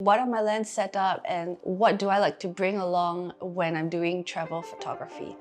What are my lens setup and what do I like to bring along when I'm doing travel photography?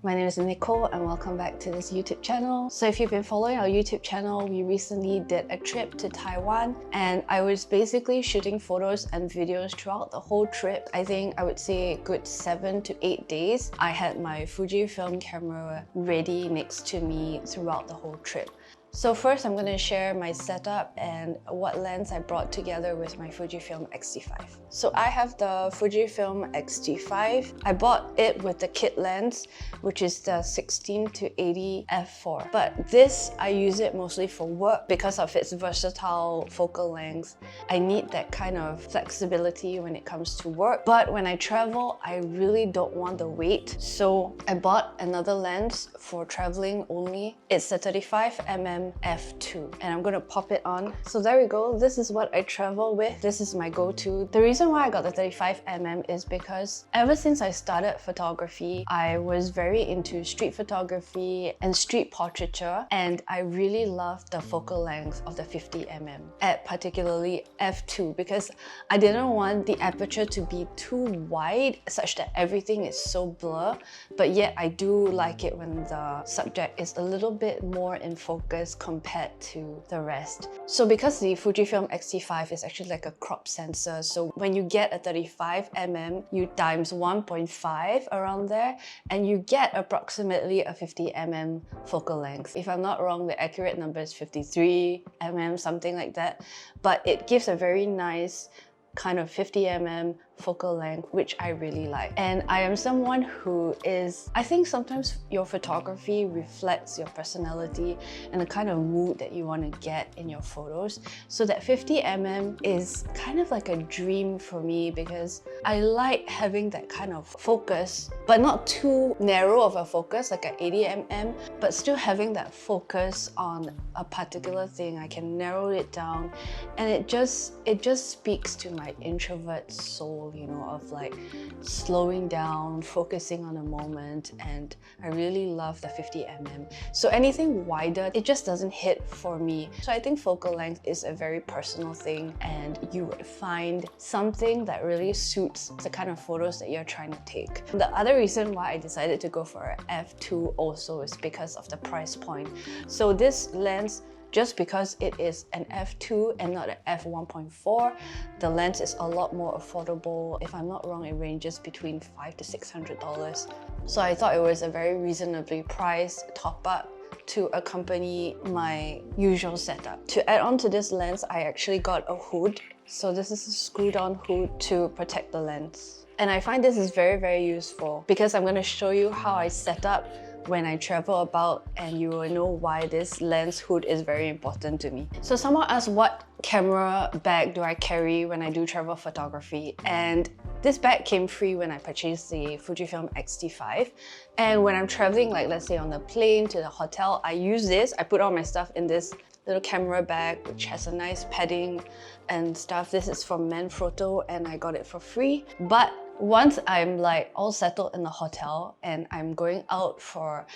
My name is Nicole and welcome back to this YouTube channel. So if you've been following our YouTube channel, we recently did a trip to Taiwan and I was basically shooting photos and videos throughout the whole trip. I think I would say a good 7 to 8 days. I had my Fujifilm camera ready next to me throughout the whole trip. So first I'm going to share my setup and what lens I brought together with my Fujifilm X-T5. So I have the Fujifilm X-T5. I bought it with the kit lens, which is the 16 to 80 f4. But this, I use it mostly for work because of its versatile focal length. I need that kind of flexibility when it comes to work. But when I travel, I really don't want the weight. So I bought another lens for traveling only. It's the 35mm f2 and I'm gonna pop it on. So there we go, this is what I travel with. This is my go-to. The reason why I got the 35mm is because ever since I started photography, I was very into street photography and street portraiture, and I really loved the focal length of the 50mm at particularly f2 because I didn't want the aperture to be too wide such that everything is so blur, but yet I do like it when the subject is a little bit more in focus compared to the rest. So because the Fujifilm X-T5 is actually like a crop sensor, so when you get a 35mm, you times 1.5 around there and you get approximately a 50mm focal length. If I'm not wrong, the accurate number is 53mm, something like that, but it gives a very nice kind of 50mm focal length, which I really like. And I am someone who is, I think sometimes your photography reflects your personality and the kind of mood that you want to get in your photos. So that 50mm is kind of like a dream for me because I like having that kind of focus, but not too narrow of a focus like an 80mm, but still having that focus on a particular thing. I can narrow it down and it just speaks to my introvert soul, you know, of like slowing down, focusing on a moment, and I really love the 50mm. So anything wider, it just doesn't hit for me. So I think focal length is a very personal thing and you would find something that really suits the kind of photos that you're trying to take. The other reason why I decided to go for an f2 also is because of the price point. So this lens, just because it is an f2 and not an f1.4, the lens is a lot more affordable. If I'm not wrong, it ranges between $500 to $600. So I thought it was a very reasonably priced top-up to accompany my usual setup. To add on to this lens, I actually got a hood. So this is a screw-down hood to protect the lens. And I find this is very, very useful because I'm going to show you how I set up when I travel about, and you will know why this lens hood is very important to me. So someone asked what camera bag do I carry when I do travel photography, and this bag came free when I purchased the Fujifilm X-T5. And when I'm traveling, like let's say on the plane to the hotel, I use this. I put all my stuff in this little camera bag which has a nice padding and stuff. This is from Manfrotto and I got it for free. But once I'm like all settled in the hotel and I'm going out for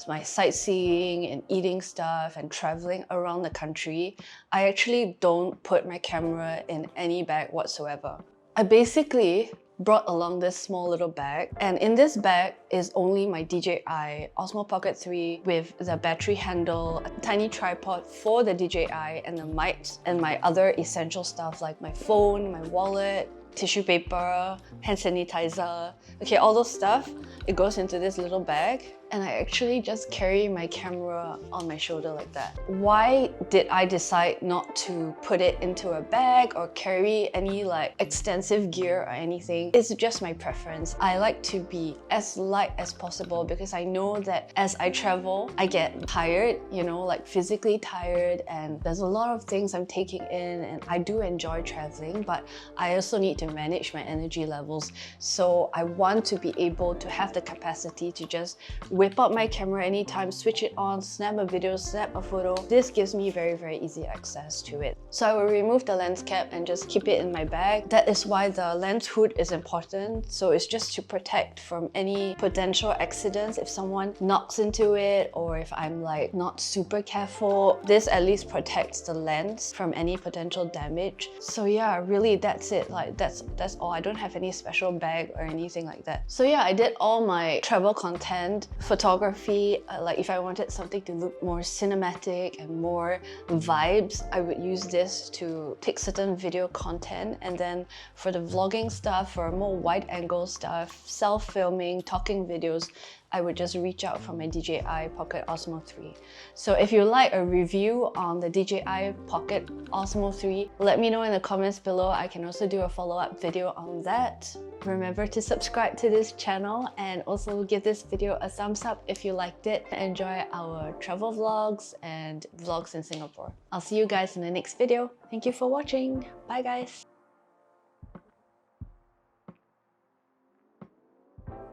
my sightseeing and eating stuff and traveling around the country, I actually don't put my camera in any bag whatsoever. I basically brought along this small little bag, and in this bag is only my DJI Osmo Pocket 3 with the battery handle, a tiny tripod for the DJI and the mics, and my other essential stuff like my phone, my wallet, tissue paper, hand sanitizer, okay, all those stuff. It goes into this little bag and I actually just carry my camera on my shoulder like that. Why did I decide not to put it into a bag or carry any like extensive gear or anything? It's just my preference. I like to be as light as possible because I know that as I travel, I get tired, you know, like physically tired, and there's a lot of things I'm taking in, and I do enjoy traveling, but I also need to manage my energy levels. So I want to be able to have the capacity to just whip out my camera anytime, switch it on, snap a video, snap a photo. This gives me very easy access to it. So I will remove the lens cap and just keep it in my bag. That is why the lens hood is important. So it's just to protect from any potential accidents if someone knocks into it, or if I'm like not super careful. This at least protects the lens from any potential damage. So yeah, really that's it. Like that's all. I don't have any special bag or anything like that. So yeah, I did all my travel content, photography. Like if I wanted something to look more cinematic and more vibes, I would use this to take certain video content. And then for the vlogging stuff, for more wide angle stuff, self-filming, talking videos, I would just reach out for my DJI Pocket Osmo 3. So if you like a review on the DJI Pocket Osmo 3, let me know in the comments below. I can also do a follow-up video on that. Remember to subscribe to this channel and also give this video a thumbs up if you liked it. Enjoy our travel vlogs and vlogs in Singapore. I'll see you guys in the next video. Thank you for watching. Bye guys.